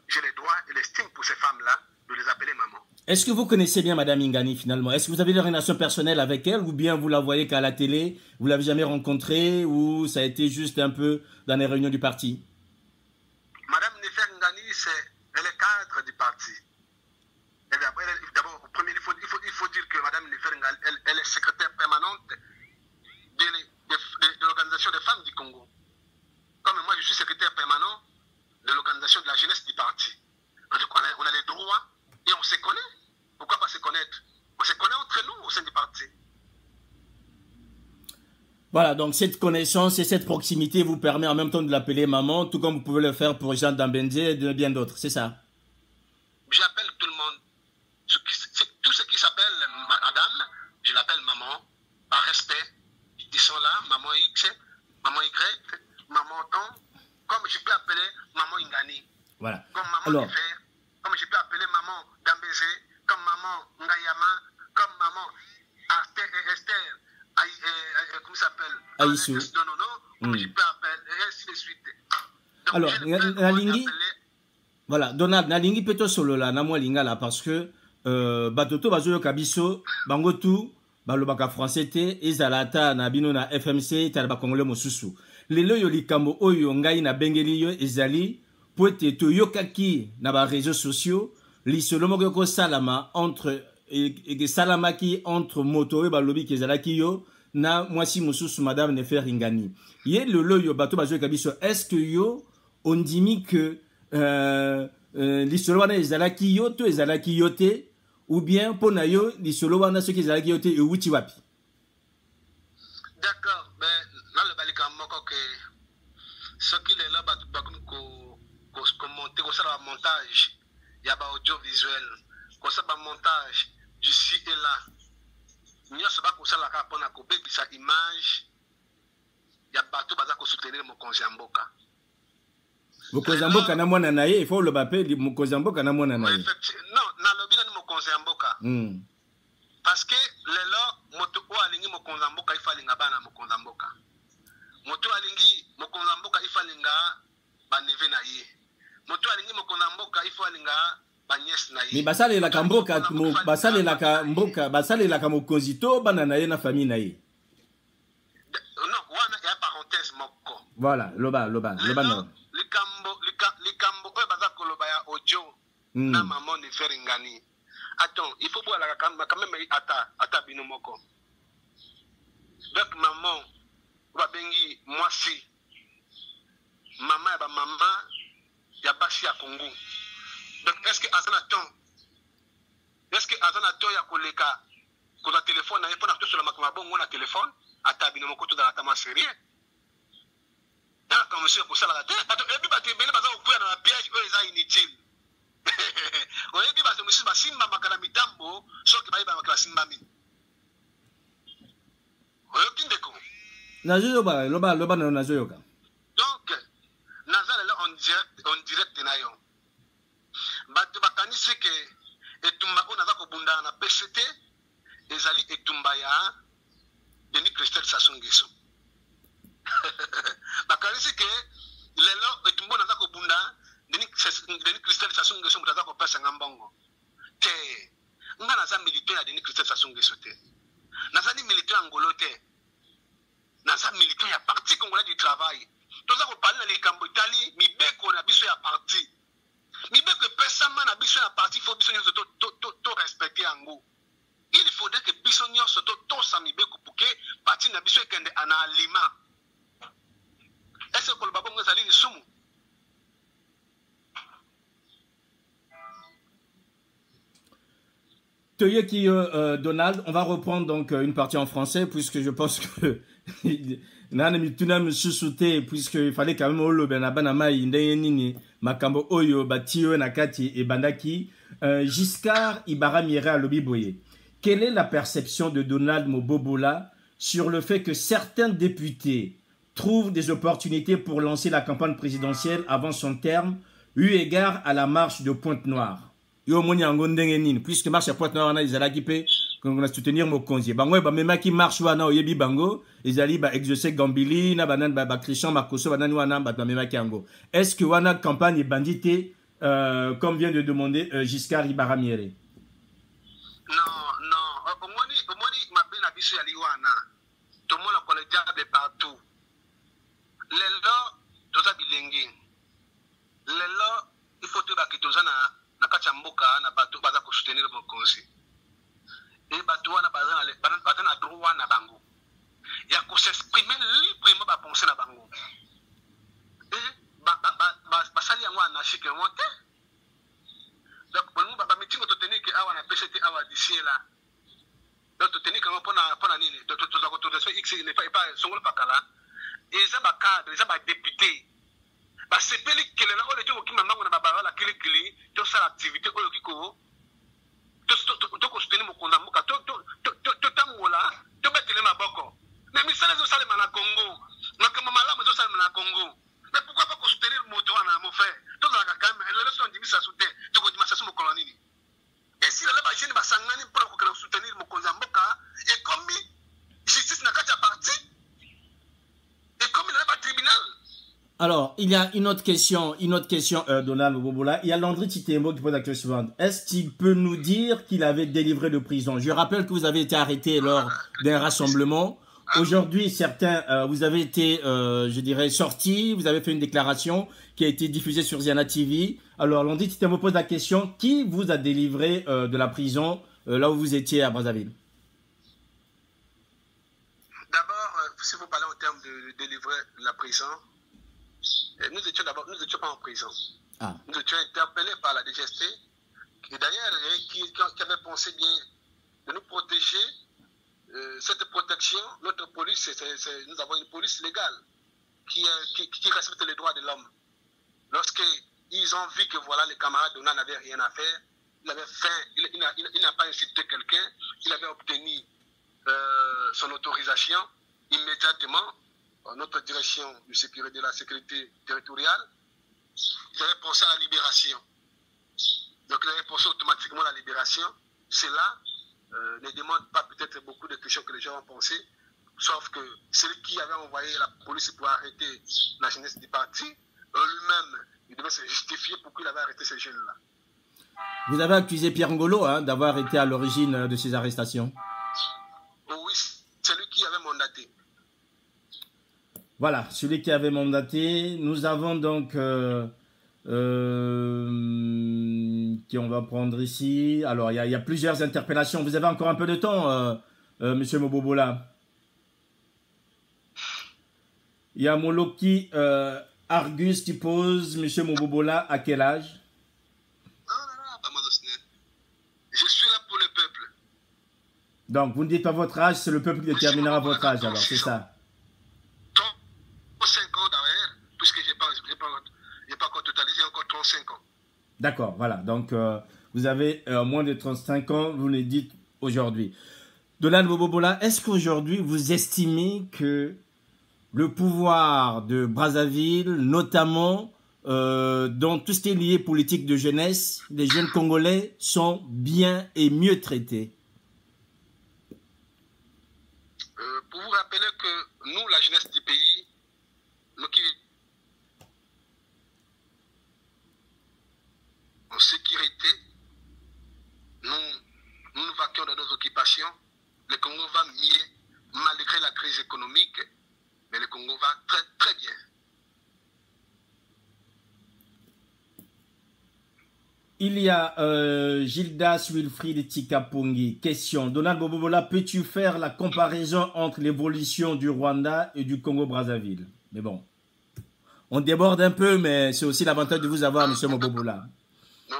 J'ai le droit et l'estime pour ces femmes-là de les appeler maman. Est-ce que vous connaissez bien Madame Ngani finalement? Est-ce que vous avez des relations personnelles avec elle ou bien vous la voyez qu'à la télé, vous l'avez jamais rencontrée ou ça a été juste un peu dans les réunions du parti? Madame Nefer Ngani, elle est cadre du parti. D'abord, il faut dire que Madame Nefer Ngani, elle est secrétaire permanente de l'organisation des femmes du Congo. Comme moi, je suis secrétaire permanent de l'organisation de la jeunesse du parti. Donc, on a les droits et on se connaît. Pourquoi pas se connaître? On se connaît entre nous au sein du parti. Voilà, donc cette connaissance et cette proximité vous permet en même temps de l'appeler maman, tout comme vous pouvez le faire pour Jean Dambenze et de bien d'autres, c'est ça? J'appelle tout le monde. Tout ce qui s'appelle madame, je l'appelle maman, par respect. Ils sont là, maman X, maman Y, maman Ton, comme je peux appeler maman Ngani. Voilà. Comme maman Nefer, comme je peux appeler maman Dambézé, comme maman Ngayama, comme maman Esther, comment ça s'appelle? Aïssou. Comme je peux appeler, et ainsi de suite. Donc, alors, Nalingi, voilà, Donald, Nalingi peut solo là, na moi lingala parce que batoto bazoyo kabiso, bangotu, balobaka français te, ezalata na bino na FMC, talaba congolais mosusu. Lelo yo likambo oyo ngai na bengeli yo ezali, poete to yokaki na ba réseaux sociaux, lisolo moko ko salama entre et salamaki entre moto et balobi kezalaki yo na mwasi mosusu Madame Nefer Ngani. Ye lelo yo bato bazoyo kabiso, est-ce que yo on dit que lisolo wana ezalaki yo to ezalaki yo te ou bien pona yo lisolo wana soki ezalaki yo te euti wapi? D'accord, mais dans le balika moko que ce qui est là ko monter ko ça montage, il y a ba audiovisuel, ko ça ba montage d'ici et là. Nyo ça ba ko ça la ka pona ko bebisa image ya bato baza ko soutenir mon konzamboka. Mokonzamboka na mwana na ye, il faut le bappeler Mokonzamboka na mwana na ye. Non, na lobina ni Mokonzamboka. Parce que lelo moto o alingi Mokonzamboka ifalinga bana Mokonzamboka. Moto alingi Mokonzamboka ifalinga ba neve na ye. Moto alingi Mokonzamboka ifalinga ba nièce na ye. Mais basale la kamboka, basale la kamboka, basale la kamokonzito bana na ye na famille na ye. Non, wana ya parenthèse moko. Voilà, loba non. Likambo oyo baza koloba ya audio na maman Nefer Ngani. Attends, il faut voir la quand même ata bino moko. Donc maman ba bengi mwasi. Maman ya ba maman ya basi ya Congo. Donc est-ce que azana ton? Est-ce que azana ton ya koleka ko la téléphone na yepona to sur la makama bongo na téléphone ata bino moko to dans la tama sérieux? Comme monsieur pour ça la tête, et puis bateau belé baza okuya na piège eux ils ont inutile. Et puis bateau monsieur basimba makala mitambo soki bayiba makala simbami. Oyo kindeko. Nazoyoka, loba na nazoyoka. Donc nazale là on direct na yo. Bato bakanisi ke etumba ko naza ko bunda na PCT ezali etumba ya Denis Christelle Sassou Nguesso. Bakanisi ke lelo etumba naza ko bunda Denis Christelle Sassou Nguesso mutaza ko pesa ngambongo. Te nga naza militant ya Denis Christelle Sassou Nguesso te. Naza ni militant angolo te. Naza militant ya parti congolais du travail. Toza ko parler na likambo Italie mibeko na biso ya parti. Mibeko pesama na biso ya parti faut biso nyoso to respecter yango. Il faudrait que biso nyoso to sa mibeko pour que parti na biso ekende ana alima. Est-ce que le babongo ezali lisumu? Toyeki Donald, on va reprendre donc une partie en français puisque je pense que puisqu'il fallait quand même makambo oyo batio nakati et bandaki Giscard Ibara Mira Lobiboye. Quelle est la perception de Donald Mobobola sur le fait que certains députés trouvent des opportunités pour lancer la campagne présidentielle avant son terme, eu égard à la marche de Pointe-Noire? Puisque marche à Pointe-Noire, ils allaient équiper, qu'on a soutenir Mokonzi. Bango, même qui marche wana oyebi bango, ils allaient exaucer Gambili, na banan Christian Makoso, banan wana même qui ango. Est-ce que wana campagne est bandité, comme vient de demander Giscard Ibara Miere? Non. Au moins, ma belle abisso yali wana. Tout le monde a le diable partout. Lelo, toza bilengi. Lelo, il faut que tu toza na kachamboka na bato baza ko soutenir Mokonzi. Et bato wana baza na droit na bango. Ya ko s'exprimer librement ba penser na bango. Et basali yango anarchique monte. Donc bon ba meeting to tenir que awa na PCT awa d'ici là. Donc to tenir que pona nini to X ne pas songolo pakala. Et ça ba cadre, ça ba député. C'est que les gens qui m'ont dit que les gens qui l'activité qui ko to soutenir mon condamné to mola to betele maboko mais misala zo sale na Congo na kama malama zo sale na Congo mais pourquoi pas soutenir moto na mon frère to za ka quand même les leçons de misa soutenir to ko dimasa mo colonini et si la ba jeune ba sangani pour ko soutenir mon condamboka et comme justice na kata parti et comme il a pas tribunal. Alors, il y a une autre question, Donald Mobobola. Il y a Landry Titembo qui pose la question suivante. Est-ce qu'il peut nous dire qu'il avait délivré de prison? Je rappelle que vous avez été arrêté lors d'un rassemblement. Aujourd'hui, certains, vous avez été, je dirais, sortis. Vous avez fait une déclaration qui a été diffusée sur Ziana TV. Alors, Landry Titembo pose la question. Qui vous a délivré de la prison là où vous étiez à Brazzaville? D'abord, si vous parlez en termes de délivrer la prison, nous étions pas en prison. Ah. Nous étions interpellés par la DGST, et d'ailleurs, qui avait pensé bien de nous protéger. Cette protection, notre police, nous avons une police légale qui respecte les droits de l'homme. Lorsqu'ils ont vu que voilà, les camarades Donald n'avaient rien à faire, il n'a pas insulté quelqu'un, il avait obtenu son autorisation immédiatement. Notre direction de la sécurité territoriale, ils avaient pensé à la libération. Donc, ils avaient pensé automatiquement à la libération. Cela ne demande pas peut-être beaucoup de questions que les gens ont pensé, sauf que celui qui avait envoyé la police pour arrêter la jeunesse du parti, lui-même, il devait se justifier pourquoi il avait arrêté ces jeunes-là. Vous avez accusé Pierre Ngolo d'avoir été à l'origine de ces arrestations? Oui, c'est lui qui avait mandaté. Voilà, celui qui avait mandaté. Nous avons donc qui on va prendre ici. Alors, il y a plusieurs interpellations. Vous avez encore un peu de temps, Monsieur Mobobola. Il y a Moloki Argus qui pose, Monsieur Mobobola, à quel âge? Je suis là pour le peuple. Donc, vous ne dites pas votre âge, c'est le peuple qui déterminera votre âge, alors, c'est ça. 5 ans derrière, Il n'est pas encore totalisé, il y a encore 35 ans. D'accord, voilà. Donc, vous avez moins de 35 ans, vous le dites aujourd'hui. Donald Mobobola, est-ce qu'aujourd'hui, vous estimez que le pouvoir de Brazzaville, notamment dans tout ce qui est lié politique de jeunesse, les jeunes Congolais sont bien et mieux traités? Pour vous rappeler que nous, la jeunesse du pays, nous qui en sécurité, nous vaquons de nos occupations. Le Congo va mieux, malgré la crise économique, mais le Congo va très, très bien. Il y a Gildas Wilfried Tikapongi. Question. Donald Mobobola, peux-tu faire la comparaison entre l'évolution du Rwanda et du Congo-Brazzaville? Mais bon, on déborde un peu, mais c'est aussi l'avantage de vous avoir, M. Mobobola. Oui,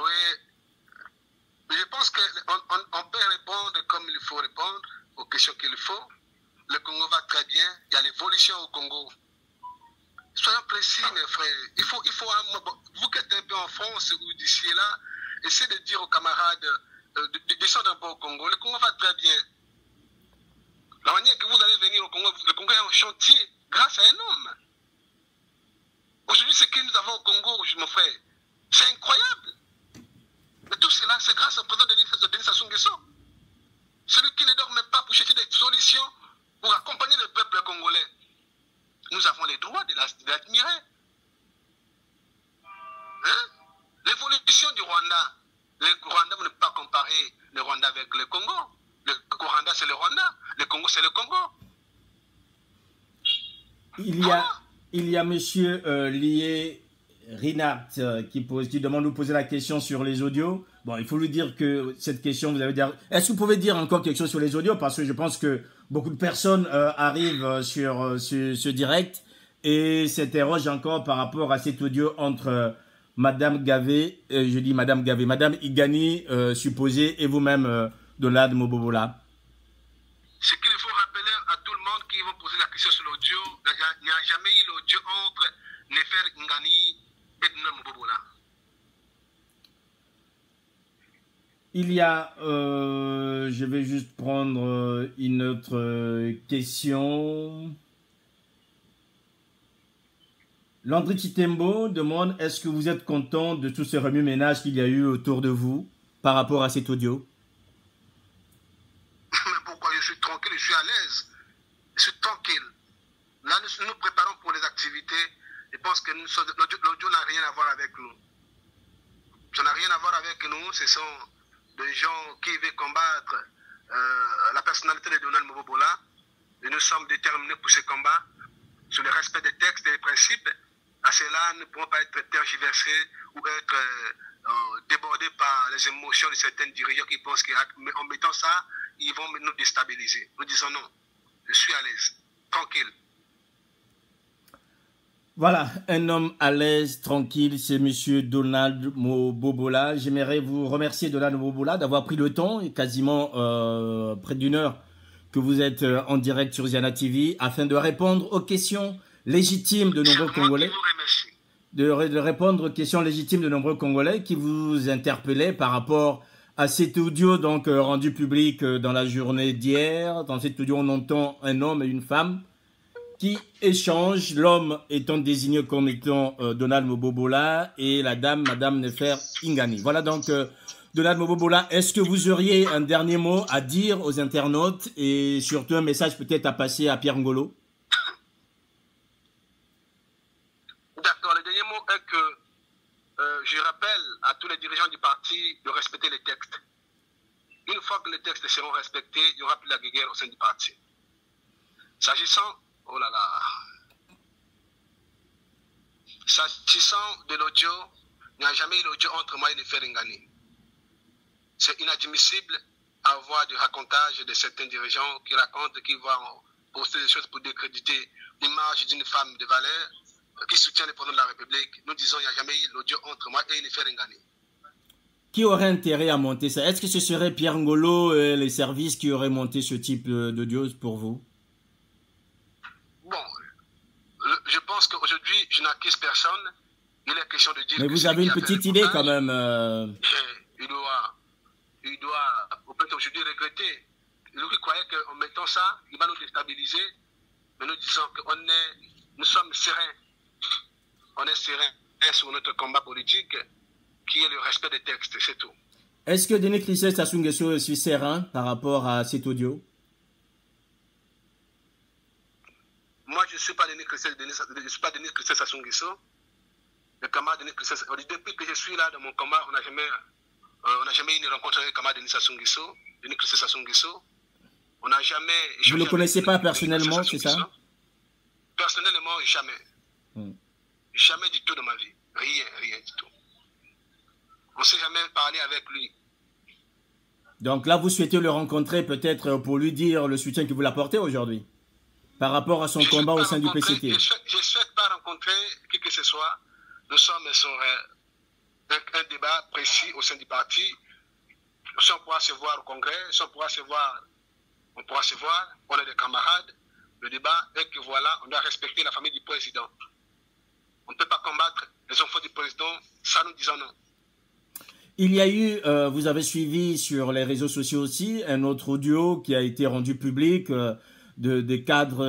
je pense qu'on peut répondre comme il faut répondre aux questions qu'il faut. Le Congo va très bien. Il y a l'évolution au Congo. Soyons précis, mes frères. Il faut vous qui êtes un peu en France ou d'ici et là, essayez de dire aux camarades de descendre un peu au Congo. Le Congo va très bien. La manière que vous allez venir au Congo, le Congo est en chantier grâce à un homme. Aujourd'hui, ce que nous avons au Congo, mon frère, c'est incroyable. Mais tout cela, c'est grâce au président Denis Sassou Nguesso. Celui qui ne dort même pas pour chercher des solutions pour accompagner le peuple congolais. Nous avons les droits de l'admirer. Hein? L'évolution du Rwanda. Le Rwanda, vous ne pouvez pas comparer le Rwanda avec le Congo. Le Rwanda, c'est le Rwanda. Le Congo, c'est le Congo. Il y a monsieur Lié Rinat qui demande de vous poser la question sur les audios. Bon, il faut lui dire que cette question, vous avez dit... Est-ce que vous pouvez dire encore quelque chose sur les audios? Parce que je pense que beaucoup de personnes arrivent sur ce direct et s'interrogent encore par rapport à cet audio entre Madame Gavé, je dis Madame Gavé, Madame Igani, supposée, et vous-même, Donald Mobobola. Ce qu'il faut rappeler à tout le monde qui vont poser la question sur l'audio, il n'y a jamais eu l'audio entre Nefer Ngani et Donald Mobobola. Il y a, je vais juste prendre une autre question. Landry Chitembo demande, est-ce que vous êtes content de tous ces remue-ménages qu'il y a eu autour de vous par rapport à cet audio? Mais pourquoi? Je suis tranquille, je suis à l'aise. Je suis tranquille. Là, nous nous préparons pour les activités. Je pense que l'audio n'a rien à voir avec nous. Ça n'a rien à voir avec nous. Ce sont des gens qui veulent combattre la personnalité de Donald Mobobola. Et nous sommes déterminés pour ce combat, sur le respect des textes et des principes. À cela, nous ne pouvons pas être tergiversés ou être débordés par les émotions de certains dirigeants qui pensent qu'en mettant ça, ils vont nous déstabiliser. Nous disons non, je suis à l'aise, tranquille. Voilà, un homme à l'aise, tranquille, c'est monsieur Donald Mobobola. J'aimerais vous remercier, Donald Mobobola, d'avoir pris le temps, quasiment près d'une heure, que vous êtes en direct sur Ziana TV, afin de répondre aux questions légitimes de nombreux Congolais. De répondre aux questions légitimes de nombreux Congolais qui vous interpellaient par rapport à cet audio donc rendu public dans la journée d'hier. Dans cet audio, on entend un homme et une femme qui échangent, l'homme étant désigné comme étant Donald Mobobola et la dame, Madame Nefer Ngani. Voilà donc Donald Mobobola, est-ce que vous auriez un dernier mot à dire aux internautes et surtout un message peut-être à passer à Pierre Ngolo? D'accord, le dernier mot est que je rappelle à tous les dirigeants du parti de respecter les textes. Une fois que les textes seront respectés, il n'y aura plus la guerre au sein du parti. S'agissant, oh là là, s'agissant de l'audio, il n'y a jamais eu l'audio entre moi et Nefer Ngani. C'est inadmissible à avoir du racontage de certains dirigeants qui racontent, qui vont poster des choses pour décréditer l'image d'une femme de valeur qui soutient le président de la République. Nous disons qu'il n'y a jamais eu l'audio entre moi et Nefer Ngani. Qui aurait intérêt à monter ça? Est-ce que ce serait Pierre Ngolo et les services qui auraient monté ce type d'audio pour vous? Bon, je pense qu'aujourd'hui, je n'accuse personne. Il est question de dire Mais que vous avez une petite idée quand même. Il doit peut-être aujourd'hui regretter. Lui croyait qu'en mettant ça, il va nous déstabiliser, mais nous disons que nous sommes sereins. On est sereins sur notre combat politique, qui est le respect des textes, c'est tout. Est-ce que Denis Christès Sassou Nguesso est serein par rapport à cet audio? Moi, je ne suis pas Denis Christès Sassou Nguesso. Le camarade Denis Christès, depuis que je suis là dans mon combat, on n'a jamais eu une rencontre avec le camarade Denis Christès Sassou Nguesso. On n'a jamais... Vous ne le connaissez pas personnellement, c'est ça? Personnellement, jamais. Jamais du tout dans ma vie. Rien du tout. On ne s'est jamais parlé avec lui. Donc là, vous souhaitez le rencontrer peut-être pour lui dire le soutien que vous l'apportez aujourd'hui par rapport à son combat au sein du PCT. Je ne souhaite pas rencontrer qui que ce soit. Nous sommes sur un débat précis au sein du parti. Si on pourra se voir au congrès, si on pourra se voir, on est des camarades. Le débat est que voilà, on doit respecter la famille du président. On ne peut pas combattre les enfants du président, ça nous disons non. Il y a eu, vous avez suivi sur les réseaux sociaux aussi, un autre audio qui a été rendu public des cadres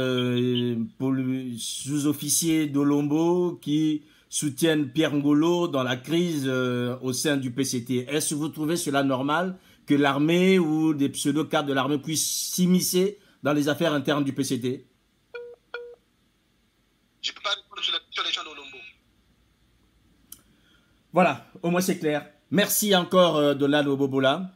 sous-officiers d'Olombo qui soutiennent Pierre Ngolo dans la crise au sein du PCT. Est-ce que vous trouvez cela normal que l'armée ou des pseudo-cadres de l'armée puissent s'immiscer dans les affaires internes du PCT? Je ne peux pas répondre sur les gens d'Olombo. Voilà, au moins c'est clair. Merci encore Donald Bobola.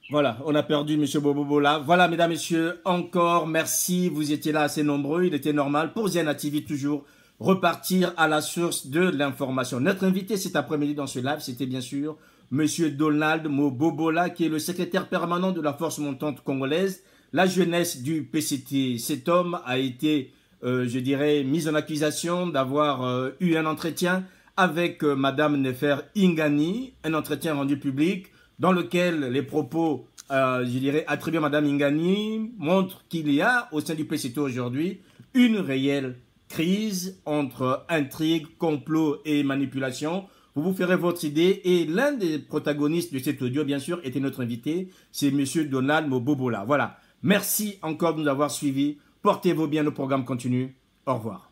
Voilà, on a perdu M. Bobola. Voilà, mesdames, messieurs, encore merci. Vous étiez là assez nombreux. Il était normal pour Ziana TV toujours repartir à la source de l'information. Notre invité cet après-midi dans ce live, c'était bien sûr M. Donald Bobola, qui est le secrétaire permanent de la force montante congolaise, la jeunesse du PCT. Cet homme a été, je dirais, mis en accusation d'avoir eu un entretien avec Madame Nefer Ingani, un entretien rendu public dans lequel les propos, je dirais, attribués à Madame Ingani montrent qu'il y a au sein du PCT aujourd'hui une réelle crise entre intrigue, complot et manipulation. Vous vous ferez votre idée et l'un des protagonistes de cet audio, bien sûr, était notre invité, c'est M. Donald Bobola. Voilà. Merci encore de nous avoir suivis. Portez-vous bien, le programme continue. Au revoir.